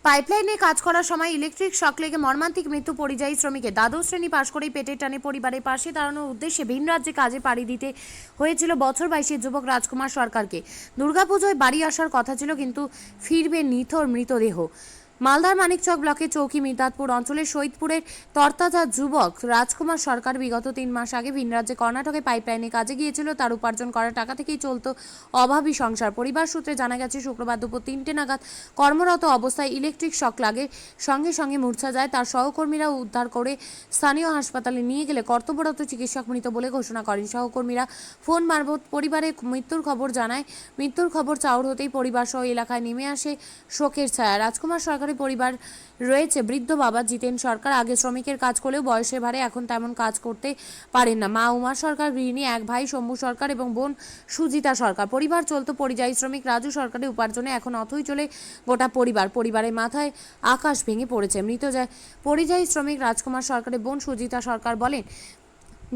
পাইপলাইনে কাজ করার সময় ইলেকট্রিক শক লেগে মর্মান্তিক মৃত্যু পরিযায়ী শ্রমিকের। দ্বাদশ শ্রেণী পাশ করেই পেটের টানে পরিবারের পাশে দাঁড়ানোর উদ্দেশ্যে ভিন রাজ্যে কাজে পাড়ি দিতে হয়েছিল বছর 22-এর যুবক রাজকুমার সরকারকে। দুর্গাপুজোয় বাড়ি আসার কথা ছিল, কিন্তু ফিরবে নিথর মৃতদেহ। মালদার মানিকচক ব্লকের চৌকি মির্দাতপুর অঞ্চলের শহীদপুরের তরতাজা যুবক রাজকুমার সরকার বিগত 3 মাস আগে ভিন রাজ্যে কর্ণাটকে পাইপলাইনে কাজে গিয়েছিল। তার উপার্জন করা টাকা থেকেই চলত অভাবী সংসার। পরিবার সূত্রে জানা গেছে, শুক্রবার দুপুর 3টে নাগাদ কর্মরত অবস্থায় ইলেকট্রিক শক লাগে, সঙ্গে সঙ্গে মূর্ছা যায়। তার সহকর্মীরা উদ্ধার করে স্থানীয় হাসপাতালে নিয়ে গেলে কর্তব্যরত চিকিৎসক মৃত বলে ঘোষণা করেন। সহকর্মীরা ফোন মারফত পরিবারে মৃত্যুর খবর জানায়। মৃত্যুর খবর চাউর হতেই পরিবার সহ এলাকায় নেমে আসে শোকের ছায়া। রাজকুমার সরকারের পরিবার রয়েছে বৃদ্ধ বাবা জিতেন সরকার। আগে শ্রমিকের কাজ করলেও বয়সের ভারে এখন তেমন কাজ করতে পারেন না। মা উমা সরকার গৃহিণী, এক ভাই শম্ভু সরকার এবং বোন সুজিতা সরকার। পরিবার চলত পরিযায়ী শ্রমিক রাজু সরকারের উপার্জনে। এখন অথই চলে গোটা পরিবার। পরিবারের মাথায় আকাশ ভেঙে পড়েছে। মৃত পরিযায়ী শ্রমিক রাজকুমার সরকারের বোন সুজিতা সরকার বলেন,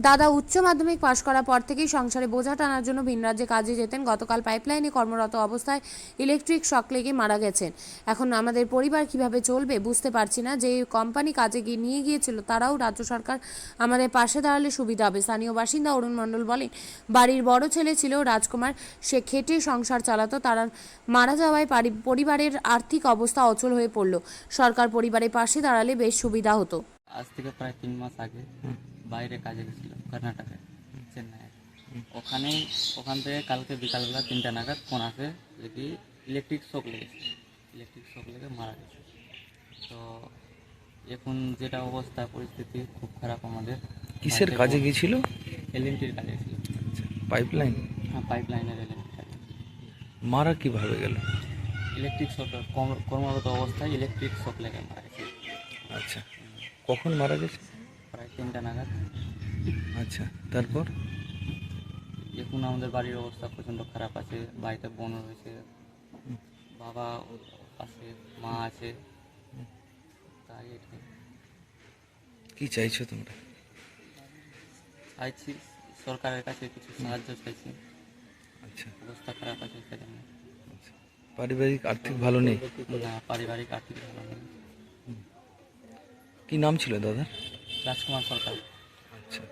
দাদা উচ্চ মাধ্যমিক পাশ করার পর থেকেই সংসারে বোঝা টানার জন্য ভিন রাজ্যে কাজে যেতেন। গতকাল পাইপলাইনে কর্মরত অবস্থায় ইলেকট্রিক শক লেগে মারা গেছেন। এখন আমাদের পরিবার কিভাবে চলবে বুঝতে পারছি না। যে কোম্পানি কাজে নিয়ে গিয়েছিল তারাও রাজ্য সরকার আমাদের পাশে দাঁড়ালে সুবিধা হবে। স্থানীয় বাসিন্দা অরুণ মণ্ডল বলেন, বাড়ির বড় ছেলে ছিল রাজকুমার, সে খেটে সংসার চালাতো। তারা মারা যাওয়ায় পরিবারের আর্থিক অবস্থা অচল হয়ে পড়ল। সরকার পরিবারের পাশে দাঁড়ালে বেশ সুবিধা হতো। আজ থেকে প্রায় 3 মাস আগে বাইরে কাজে গেছিলাম কর্ণাটকে, চেন্নাইয়ে। ওখান থেকে কালকে বিকালবেলা 3টা নাগাদ ফোন আসে যে কি ইলেকট্রিক শক লেগেছে, ইলেকট্রিক শক লেগে মারা গেছে। তো এখন যেটা অবস্থা পরিস্থিতি খুব খারাপ আমাদের। কিসের কাজে গিয়েছিল? এলএনটির কাজে গেছিল। পাইপলাইন। হ্যাঁ, পাইপলাইনের এলএনটির কাজে। মারা কিভাবে গেল? ইলেকট্রিক শক, কর্মরত অবস্থায় ইলেকট্রিক শক লেগে মারা গেছে। আচ্ছা, কখন মারা গেছে? প্রায় 3টা নাগাদ। আচ্ছা, তারপর? এখন আমাদের বাড়ির অবস্থা প্রচণ্ড খারাপ আছে। বাড়িতে বোন রয়েছে, বাবা আছে, মা আছে। তাই এটাই কি চাইছো তোমরা? চাইছি সরকারের কাছে কিছু সাহায্য চাইছি। আচ্ছা, অবস্থা খারাপ আছে সেজন্য। আচ্ছা। পারিবারিক আর্থিক ভালো নেই? না, পারিবারিক আর্থিক ভালো নেই। কি নাম ছিল দাদার? রাজকুমার সরকার। আচ্ছা,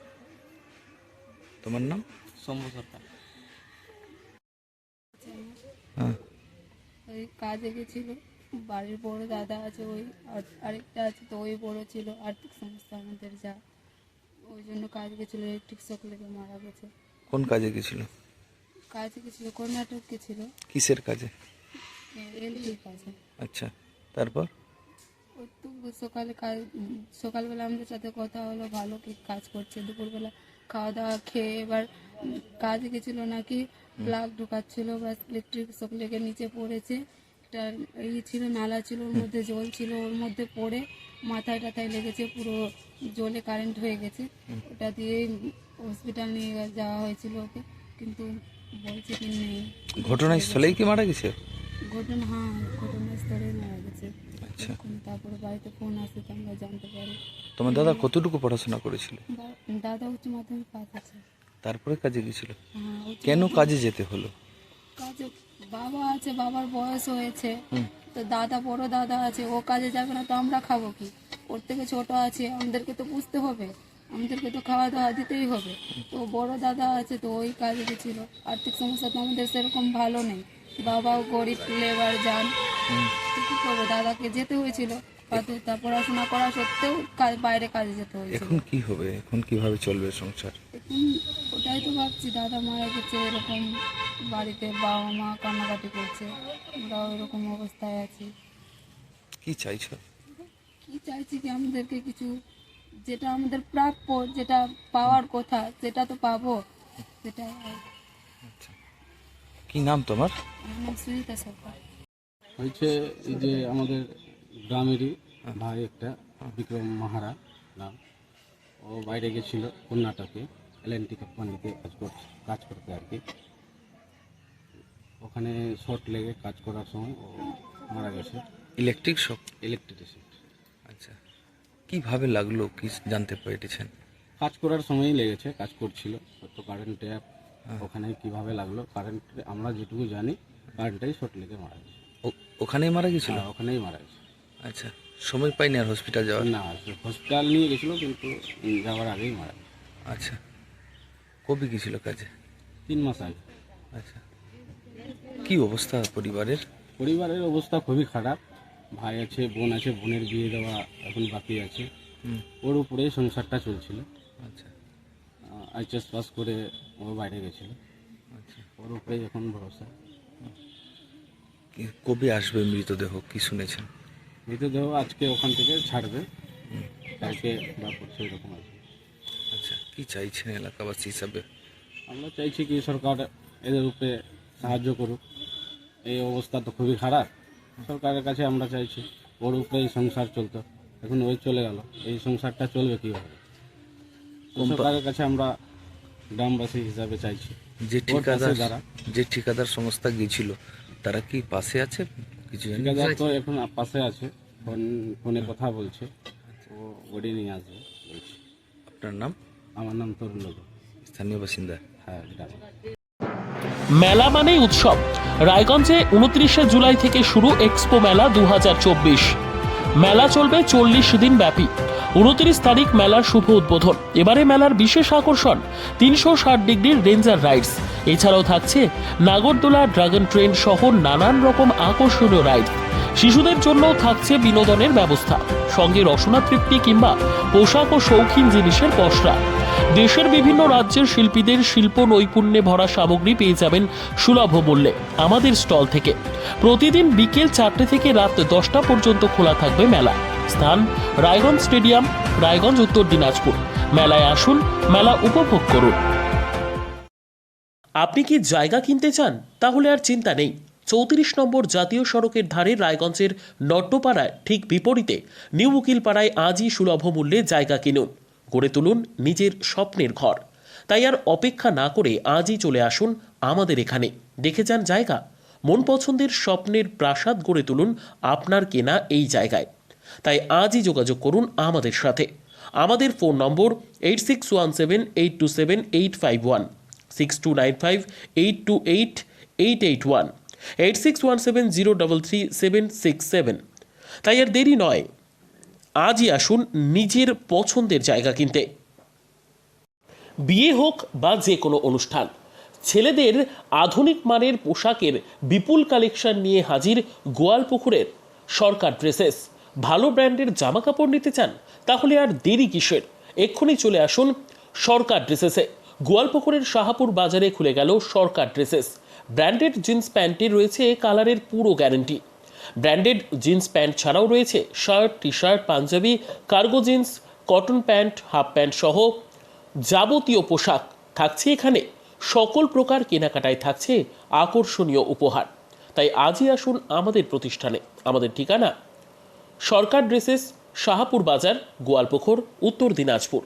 তোমার নাম? শম্ভু সরকার। হ্যাঁ। ওই কাজে গেছিল, বাড়ির বড় দাদা আছে, ওই আরেকটা আছে, তো ওই বড় ছিল। আর্থিক সমস্যা আমাদের যা, ওই জন্য কাজ গেছিলো, ইলেকট্রিক শক লেগে মারা গেছে। কোন কাজে গেছিল? কাজে গেছিলো কর্ণাটক গেছিল, কিসের কাজে? এলটির কাজে। আচ্ছা, তারপর? ওই তো সকালবেলা আমাদের সাথে কথা হলো, ভালো কি কাজ করছে। দুপুরবেলা খাওয়া দাওয়া খেয়ে এবার কাজে গেছিলো, নাকি প্লাগ ঢোকাচ্ছিল, বা ইলেকট্রিক শক লেগে নিচে পড়েছে। একটা ছিল, নালা ছিল, ওর মধ্যে জল ছিল, ওর মধ্যে পড়ে মাথায় টাথায় লেগেছে, পুরো জলে কারেন্ট হয়ে গেছে। ওটা দিয়ে হসপিটাল নিয়ে যাওয়া হয়েছিল ওকে, কিন্তু বলছে কি নেই। ঘটনাস্থলেই কি মারা গেছে? ঘটনাস্থলে মারা গেছে। আচ্ছা, তারপরে বাড়িতে ফোন আসে তো আমরা জানতে পারি। তোমার দাদা কতটুকু পড়াশোনা করেছিল? দাদা উচ্চ মাধ্যমিক পাস আছে। তারপরে কাজে গেছিল? হ্যাঁ, কেন কাজে যেতে হলো? কাজে বাবা আছে, বাবার বয়স হয়েছে, তো দাদা বড় দাদা আছে, ও কাজে যাবে না তো আমরা খাবো কি? ওর থেকে ছোট আছে, আমাদেরকে তো বুঝতে হবে, আমাদেরকে তো খাওয়া দাওয়া দিতেই হবে। তো বড় দাদা আছে, তো ওই কাজে গেছিল। আর্থিক সমস্যা তো আমাদের সেরকম ভালো নেই, বাবাও গরিব লেবার যান, তো কী করবো, দাদাকে যেতে হয়েছিল। তা পড়াশোনা করা সত্ত্বেও বাইরে কাজে যেতে হয়েছিল। এখন কি হবে? এখন কিভাবে চলবে সংসার? এখন ওটাই তো ভাবছি, দাদা মারা গেছে, এরকম বাড়িতে বাবা মা কান্নাকাটি করছে, আমরাও এরকম অবস্থায় আছি। কি চাইছো? কি চাইছি কি, আমাদেরকে কিছু, যেটা আমাদের প্রাপ্য, যেটা পাওয়ার কথা সেটা তো পাবো, সেটা। আচ্ছা, কি নাম তোমার? আমার নাম সুজিতা সরকার। হয়েছে এই যে আমাদের গ্রামেরই ভাই একটা, বিক্রম মাহারা নাম। ও বাইরে গেছিল কর্ণাটকে, এলএনটি কোম্পানিতে কাজ করতে আর কি। ওখানে শর্ট লেগে কাজ করার সময় ও মারা গেছে। Electric shock? ইলেকট্রিসিটি। আচ্ছা, কিভাবে লাগলো কি জানতে পেরেছেন? কাজ করার সময়ই লেগেছে, কাজ করছিল তো কারেন্ট ট্যাপ ওখানে কিভাবে লাগলো, কারেন্ট আমরা যেটুকু জানি কারেন্টটাই শর্ট লেগে মারা গেছে। ওখানেই মারা গেছিল? ওখানেই মারা গেছে। আচ্ছা, সময় পাইনি আর হসপিটাল যাওয়ার? না, হসপিটাল নিয়ে গেছিলো কিন্তু যাওয়ার আগেই মারা গেছে। আচ্ছা, কবে গেছিল কাজে? 3 মাস আগে। আচ্ছা, কি অবস্থা পরিবারের? পরিবারের অবস্থা খুবই খারাপ। ভাই আছে, বোন আছে, বোনের বিয়ে দেওয়া এখন বাকি আছে। ওর উপরে সংসারটা চলছিল। আচ্ছা এইচএস পাস করে ও বাইরে গেছিল, আচ্ছা, ওর উপরে এখন ভরসা। কবে আসবে মৃতদেহ কি শুনেছেন? মৃতদেহ আজকে ওখান থেকে ছাড়বে, কালকে বা পরশু এরকম আসবে। আচ্ছা, কি চাইছেন এলাকাবাসী হিসাবে? আমরা চাইছি কি সরকার এদের উপরে সাহায্য করুক। এই অবস্থা তো খুবই খারাপ। সরকারের কাছে আমরা চাইছি, ওর উপরেই সংসার চলতো, এখন ওই চলে গেল, এই সংসারটা চলবে কীভাবে? সরকারের কাছে আমরা গ্রামবাসী হিসাবে চাইছি যে ওর পাশে ঠিকাদার যারা। যে ঠিকাদার সংস্থা গিয়েছিল তারা কি পাশে আছে? কিছু জানেন? ঠিকাদার তো এখন পাশে আছে, ফোনে কথা বলছে, ও বডি নিয়ে আসবে বলছে। আপনার নাম? আমার নাম তরুণ লোক। স্থানীয় বাসিন্দা? হ্যাঁ, গ্রামে। মেলা মানেই উৎসব। রায়গঞ্জে 29শে জুলাই থেকে শুরু এক্সপো মেলা 2024। মেলা চলবে 40 দিন ব্যাপী। 29 তারিখ মেলার শুভ উদ্বোধন। এবারে মেলার বিশেষ আকর্ষণ 360 ডিগ্রির রেঞ্জার রাইডস। এছাড়াও থাকছে নাগরদোলা, ড্রাগন ট্রেন সহ নানান রকম আকর্ষণীয় রাইড। শিশুদের জন্য থাকছে বিনোদনের ব্যবস্থা, সঙ্গে রসনা তৃপ্তি কিংবা পোশাক ও শৌখিন জিনিসের পসরা। দেশের বিভিন্ন রাজ্যের শিল্পীদের শিল্প নৈপুণ্যে ভরা সামগ্রী পেয়ে যাবেন সুলভ মূল্যে আমাদের স্টল থেকে। প্রতিদিন বিকেল 4টে থেকে রাত 10টা পর্যন্ত খোলা থাকবে মেলা। স্থান রায়গঞ্জ স্টেডিয়াম, রায়গঞ্জ, উত্তর দিনাজপুর। মেলায় আসুন, মেলা উপভোগ করুন। আপনি কি জায়গা কিনতে চান? তাহলে আর চিন্তা নেই। 34 নম্বর জাতীয় সড়কের ধারে রায়গঞ্জের নট্টপাড়ায় ঠিক বিপরীতে নিউ উকিলপাড়ায় আজই সুলভ মূল্যে জায়গা কিনুন, গড়ে তুলুন নিজের স্বপ্নের ঘর। তাই আর অপেক্ষা না করে আজই চলে আসুন আমাদের এখানে, দেখে যান জায়গা। মন পছন্দের স্বপ্নের প্রাসাদ গড়ে তুলুন আপনার কেনা এই জায়গায়। তাই আজই যোগাযোগ করুন আমাদের সাথে। আমাদের ফোন নম্বর 8617827851, 6295828881, 8617033767। তাই আর দেরি নয়, আজই আসুন নিজের পছন্দের জায়গা কিনতে। বিয়ে হোক বা যে কোনো অনুষ্ঠান, ছেলেদের আধুনিক মানের পোশাকের বিপুল কালেকশন নিয়ে হাজির গোয়ালপুকুরের সরকার ড্রেসেস। ভালো ব্র্যান্ডের জামা কাপড় নিতে চান? তাহলে আর দেরি কিসের? এক্ষুনি চলে আসুন সরকার ড্রেসেসে। গোয়ালপুকুরের শাহাপুর বাজারে খুলে গেল সরকার ড্রেসেস। ব্র্যান্ডেড জিন্স প্যান্টের রয়েছে কালারের পুরো গ্যারেন্টি। ব্র্যান্ডেড জিন্স প্যান্ট ছাড়াও রয়েছে শার্ট, টি শার্ট, পাঞ্জাবি, cargo jeans, cotton pant, half pant সহ যাবতীয় পোশাক থাকছে এখানে। সকল প্রকার কেনাকাটায় থাকছে আকর্ষণীয় উপহার। তাই আজই আসুন আমাদের প্রতিষ্ঠানে। আমাদের ঠিকানা সরকার ড্রেসেস, শাহাপুর বাজার, গোয়ালপুকুর, উত্তর দিনাজপুর।